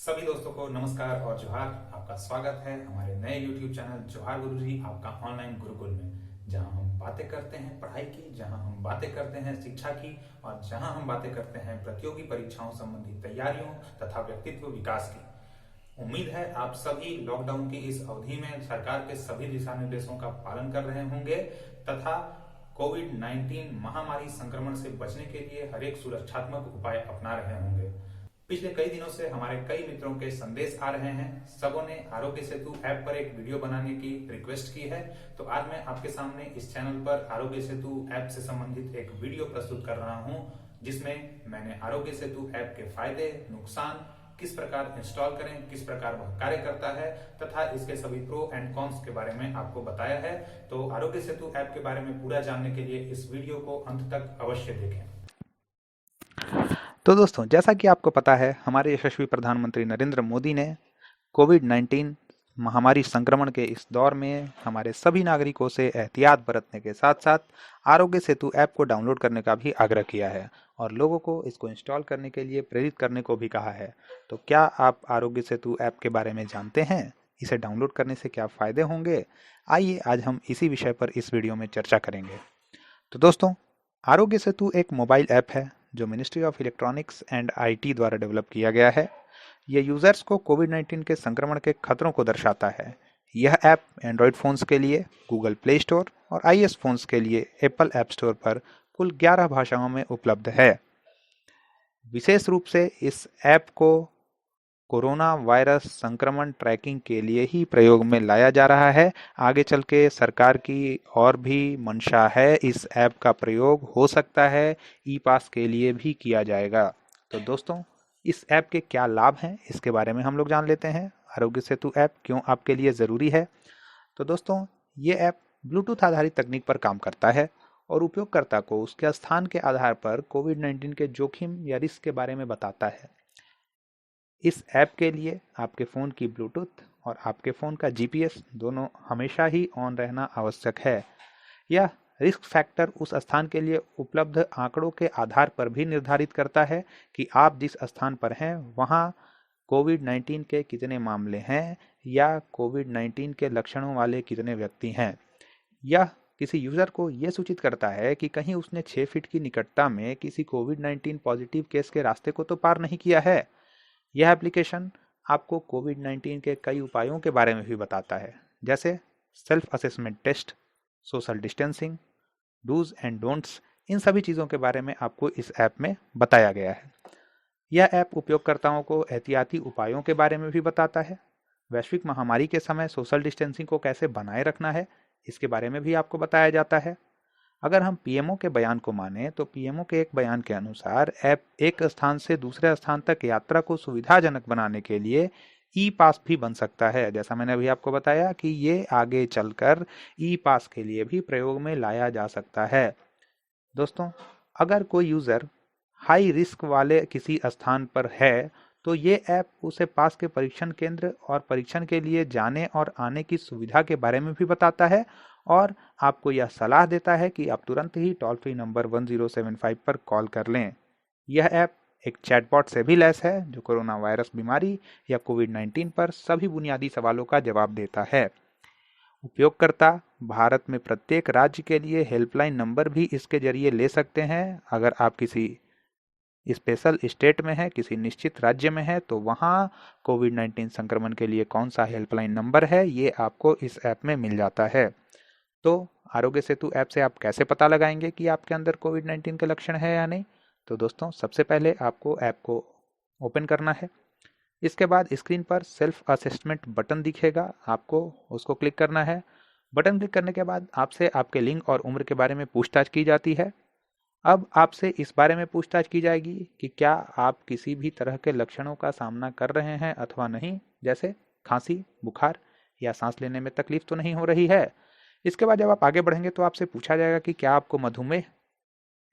सभी दोस्तों को नमस्कार और जोहार। आपका स्वागत है हमारे नए YouTube चैनल जोहार गुरुजी आपका ऑनलाइन गुरुकुल में, जहां हम बातें करते हैं पढ़ाई की, जहां हम बातें करते हैं शिक्षा की और जहां हम बातें करते हैं प्रतियोगी परीक्षाओं संबंधी तैयारियों तथा व्यक्तित्व विकास की। उम्मीद है आप सभी लॉकडाउन की इस अवधि में सरकार के सभी दिशा निर्देशों का पालन कर रहे होंगे तथा कोविड-19 महामारी संक्रमण से बचने के लिए हर एक सुरक्षात्मक उपाय अपना रहे होंगे। पिछले कई दिनों से हमारे कई मित्रों के संदेश आ रहे हैं। सबों ने आरोग्य सेतु ऐप पर एक वीडियो बनाने की रिक्वेस्ट की है, तो आज मैं आपके सामने इस चैनल पर आरोग्य सेतु ऐप से संबंधित एक वीडियो प्रस्तुत कर रहा हूं, जिसमें मैंने आरोग्य सेतु ऐप के फायदे, नुकसान, किस प्रकार इंस्टॉल करें, किस प्रकार वह कार्य करता है तथा इसके सभी प्रो एंड कॉन्स के बारे में आपको बताया है। तो आरोग्य सेतु ऐप के बारे में पूरा जानने के लिए इस वीडियो को अंत तक अवश्य देखें। तो दोस्तों, जैसा कि आपको पता है, हमारे यशस्वी प्रधानमंत्री नरेंद्र मोदी ने कोविड-19 महामारी संक्रमण के इस दौर में हमारे सभी नागरिकों से एहतियात बरतने के साथ साथ आरोग्य सेतु ऐप को डाउनलोड करने का भी आग्रह किया है और लोगों को इसको इंस्टॉल करने के लिए प्रेरित करने को भी कहा है। तो क्या आप आरोग्य सेतु ऐप के बारे में जानते हैं? इसे डाउनलोड करने से क्या फायदे होंगे? आइए आज हम इसी विषय पर इस वीडियो में चर्चा करेंगे। तो दोस्तों, आरोग्य सेतु एक मोबाइल ऐप है जो ministry of electronics and IT द्वारा डेवलप किया गया है। यह यूजर्स को कोविड-19 के संक्रमण के खतरों को दर्शाता है। यह ऐप एंड्रॉयड फोन्स के लिए गूगल प्ले स्टोर और आईएस फोन्स के लिए एप्पल ऐप स्टोर पर कुल 11 भाषाओं में उपलब्ध है। विशेष रूप से इस ऐप को कोरोना वायरस संक्रमण ट्रैकिंग के लिए ही प्रयोग में लाया जा रहा है। आगे चल के सरकार की और भी मंशा है, इस ऐप का प्रयोग हो सकता है ई पास के लिए भी किया जाएगा। तो दोस्तों, इस ऐप के क्या लाभ हैं, इसके बारे में हम लोग जान लेते हैं। आरोग्य सेतु ऐप क्यों आपके लिए ज़रूरी है? तो दोस्तों, ये ऐप ब्लूटूथ आधारित तकनीक पर काम करता है और उपयोगकर्ता को उसके स्थान के आधार पर कोविड-19 के जोखिम या रिस्क के बारे में बताता है। इस ऐप के लिए आपके फ़ोन की ब्लूटूथ और आपके फ़ोन का जीपीएस दोनों हमेशा ही ऑन रहना आवश्यक है। यह रिस्क फैक्टर उस स्थान के लिए उपलब्ध आंकड़ों के आधार पर भी निर्धारित करता है कि आप जिस स्थान पर हैं वहां कोविड-19 के कितने मामले हैं या कोविड-19 के लक्षणों वाले कितने व्यक्ति हैं। यह किसी यूजर को यह सूचित करता है कि कहीं उसने 6 फीट की निकटता में किसी कोविड-19 पॉजिटिव केस के रास्ते को तो पार नहीं किया है। यह एप्लीकेशन आपको कोविड-19 के कई उपायों के बारे में भी बताता है, जैसे self assessment test, social distancing, dos and don'ts. इन सभी चीज़ों के बारे में आपको इस ऐप में बताया गया है। यह ऐप उपयोगकर्ताओं को एहतियाती उपायों के बारे में भी बताता है। वैश्विक महामारी के समय सोशल डिस्टेंसिंग को कैसे बनाए रखना है, इसके बारे में भी आपको बताया जाता है। अगर हम पीएमओ के बयान को माने तो पीएमओ के एक बयान के अनुसार ऐप एक स्थान से दूसरे स्थान तक यात्रा को सुविधाजनक बनाने के लिए ई पास भी बन सकता है। जैसा मैंने अभी आपको बताया कि ये आगे चलकर ई पास के लिए भी प्रयोग में लाया जा सकता है। दोस्तों, अगर कोई यूजर हाई रिस्क वाले किसी स्थान पर है तो ये ऐप उसे पास के परीक्षण केंद्र और परीक्षण के लिए जाने और आने की सुविधा के बारे में भी बताता है और आपको यह सलाह देता है कि आप तुरंत ही टोल फ्री नंबर 1075 पर कॉल कर लें। यह ऐप एक चैटबॉट से भी लैस है जो कोरोना वायरस बीमारी या कोविड-19 पर सभी बुनियादी सवालों का जवाब देता है। उपयोगकर्ता भारत में प्रत्येक राज्य के लिए हेल्पलाइन नंबर भी इसके जरिए ले सकते हैं। अगर आप किसी स्पेशल स्टेट में है, किसी निश्चित राज्य में है, तो वहाँ कोविड-19 संक्रमण के लिए कौन सा हेल्पलाइन नंबर है, ये आपको इस ऐप में मिल जाता है। तो आरोग्य सेतु ऐप से आप कैसे पता लगाएंगे कि आपके अंदर कोविड-19 के लक्षण है या नहीं? तो दोस्तों, सबसे पहले आपको ऐप को ओपन करना है। इसके बाद स्क्रीन पर सेल्फ असेसमेंट बटन दिखेगा, आपको उसको क्लिक करना है। बटन क्लिक करने के बाद आपसे आपके लिंग और उम्र के बारे में पूछताछ की जाती है। अब आपसे इस बारे में पूछताछ की जाएगी कि क्या आप किसी भी तरह के लक्षणों का सामना कर रहे हैं अथवा नहीं, जैसे खांसी, बुखार या सांस लेने में तकलीफ तो नहीं हो रही है। इसके बाद जब आप आगे बढ़ेंगे तो आपसे पूछा जाएगा कि क्या आपको मधुमेह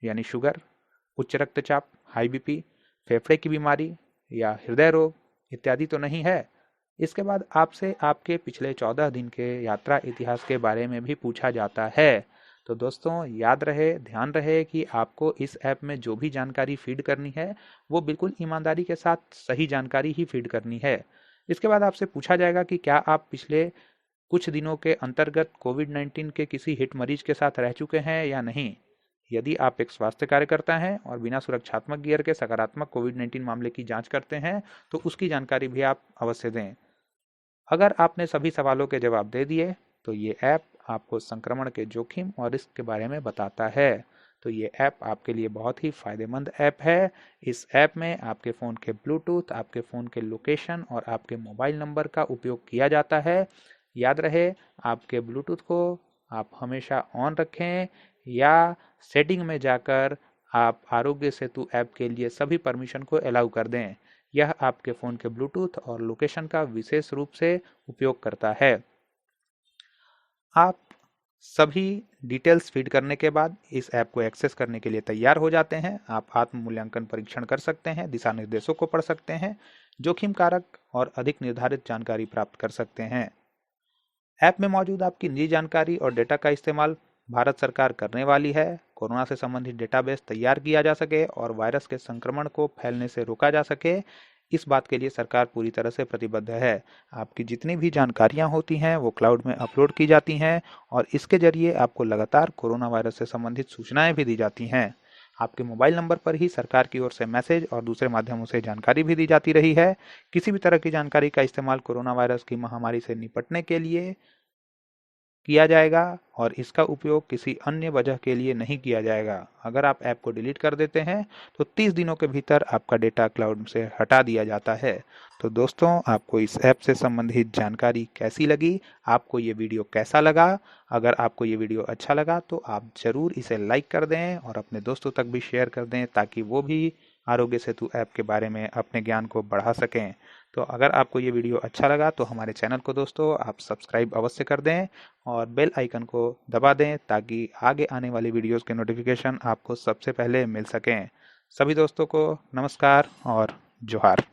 यानी शुगर, उच्च रक्तचाप, हाई बीपी, फेफड़े की बीमारी या हृदय रोग इत्यादि तो नहीं है। इसके बाद आपसे आपके पिछले 14 दिन के यात्रा इतिहास के बारे में भी पूछा जाता है। तो दोस्तों याद रहे, ध्यान रहे कि आपको इस ऐप में जो भी जानकारी फीड करनी है वो बिल्कुल ईमानदारी के साथ सही जानकारी ही फीड करनी है। इसके बाद आपसे पूछा जाएगा कि क्या आप पिछले कुछ दिनों के अंतर्गत कोविड-19 के किसी हिट मरीज के साथ रह चुके हैं या नहीं। यदि आप एक स्वास्थ्य कार्यकर्ता हैं और बिना सुरक्षात्मक गियर के सकारात्मक कोविड-19 मामले की जांच करते हैं तो उसकी जानकारी भी आप अवश्य दें। अगर आपने सभी सवालों के जवाब दे दिए तो ये ऐप आपको संक्रमण के जोखिम और रिस्क के बारे में बताता है। तो ये ऐप आपके लिए बहुत ही फायदेमंद ऐप है। इस ऐप में आपके फ़ोन के ब्लूटूथ, आपके फ़ोन के लोकेशन और आपके मोबाइल नंबर का उपयोग किया जाता है। याद रहे, आपके ब्लूटूथ को आप हमेशा ऑन रखें या सेटिंग में जाकर आप आरोग्य सेतु ऐप के लिए सभी परमिशन को अलाउ कर दें। यह आपके फ़ोन के ब्लूटूथ और लोकेशन का विशेष रूप से उपयोग करता है। आप सभी डिटेल्स फीड करने के बाद इस ऐप को एक्सेस करने के लिए तैयार हो जाते हैं। आप आत्म मूल्यांकन परीक्षण कर सकते हैं, दिशा निर्देशों को पढ़ सकते हैं, जोखिम कारक और अधिक निर्धारित जानकारी प्राप्त कर सकते हैं। ऐप में मौजूद आपकी निजी जानकारी और डेटा का इस्तेमाल भारत सरकार करने वाली है। कोरोना से संबंधित डेटाबेस तैयार किया जा सके और वायरस के संक्रमण को फैलने से रोका जा सके, इस बात के लिए सरकार पूरी तरह से प्रतिबद्ध है। आपकी जितनी भी जानकारियां होती हैं वो क्लाउड में अपलोड की जाती हैं और इसके जरिए आपको लगातार कोरोना वायरस से संबंधित सूचनाएं भी दी जाती हैं। आपके मोबाइल नंबर पर ही सरकार की ओर से मैसेज और दूसरे माध्यमों से जानकारी भी दी जाती रही है। किसी भी तरह की जानकारी का इस्तेमाल कोरोना वायरस की महामारी से निपटने के लिए किया जाएगा और इसका उपयोग किसी अन्य वजह के लिए नहीं किया जाएगा। अगर आप ऐप को डिलीट कर देते हैं तो 30 दिनों के भीतर आपका डेटा क्लाउड से हटा दिया जाता है। तो दोस्तों, आपको इस ऐप से संबंधित जानकारी कैसी लगी? आपको ये वीडियो कैसा लगा? अगर आपको ये वीडियो अच्छा लगा तो आप ज़रूर इसे लाइक कर दें और अपने दोस्तों तक भी शेयर कर दें ताकि वो भी आरोग्य सेतु ऐप के बारे में अपने ज्ञान को बढ़ा सकें। तो अगर आपको ये वीडियो अच्छा लगा तो हमारे चैनल को दोस्तों आप सब्सक्राइब अवश्य कर दें और बेल आइकन को दबा दें ताकि आगे आने वाली वीडियोस के नोटिफिकेशन आपको सबसे पहले मिल सकें। सभी दोस्तों को नमस्कार और जोहार।